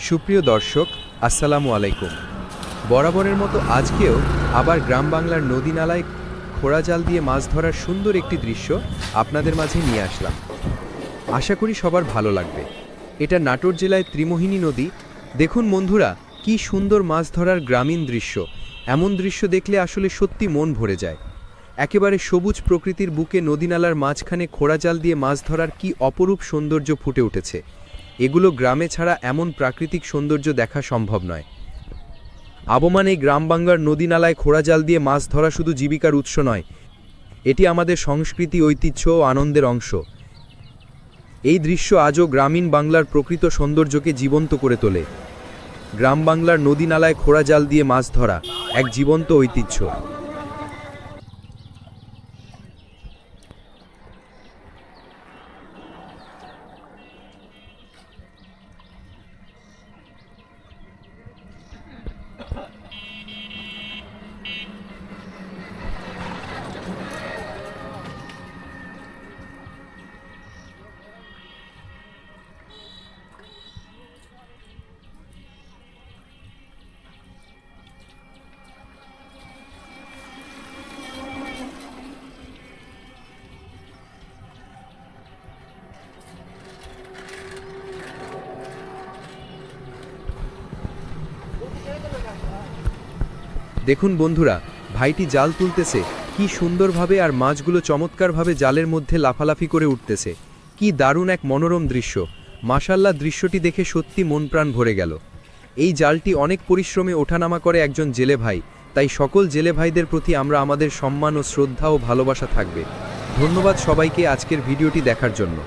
সুপ্রিয় দর্শক, আসসালামু আলাইকুম। বরাবরের মতো আজকেও আবার গ্রাম বাংলার নদী নালায় খোড়া জাল দিয়ে মাছ ধরার সুন্দর একটি দৃশ্য আপনাদের মাঝে নিয়ে আসলাম। আশা করি সবার ভালো লাগবে। এটা নাটোর জেলায় ত্রিমোহিনী নদী। দেখুন বন্ধুরা, কি সুন্দর মাছ ধরার গ্রামীণ দৃশ্য। এমন দৃশ্য দেখলে আসলে সত্যি মন ভরে যায়। একেবারে সবুজ প্রকৃতির বুকে নদীনালার মাঝখানে খোড়া জাল দিয়ে মাছ ধরার কি অপরূপ সৌন্দর্য ফুটে উঠেছে। এগুলো গ্রামে ছাড়া এমন প্রাকৃতিক সৌন্দর্য দেখা সম্ভব নয়। আবমান এই গ্রাম বাংলার নদীনালায় খোড়া জাল দিয়ে মাছ ধরা শুধু জীবিকার উৎস নয়, এটি আমাদের সংস্কৃতি, ঐতিহ্য ও আনন্দের অংশ। এই দৃশ্য আজও গ্রামীণ বাংলার প্রকৃত সৌন্দর্যকে জীবন্ত করে তোলে। গ্রাম বাংলার নদীনালায় খোড়া জাল দিয়ে মাছ ধরা এক জীবন্ত ঐতিহ্য। দেখুন বন্ধুরা, ভাইটি জাল তুলতেছে কি সুন্দরভাবে, আর মাছগুলো চমৎকারভাবে জালের মধ্যে লাফালাফি করে উঠতেছে। কি দারুণ এক মনোরম দৃশ্য। মাশাআল্লাহ, দৃশ্যটি দেখে সত্যি মন প্রাণ ভরে গেল। এই জালটি অনেক পরিশ্রমে ওঠানামা করে একজন জেলে ভাই, তাই সকল জেলে ভাইদের প্রতি আমরা আমাদের সম্মান ও শ্রদ্ধা ও ভালোবাসা থাকবে। ধন্যবাদ সবাইকে আজকের ভিডিওটি দেখার জন্য।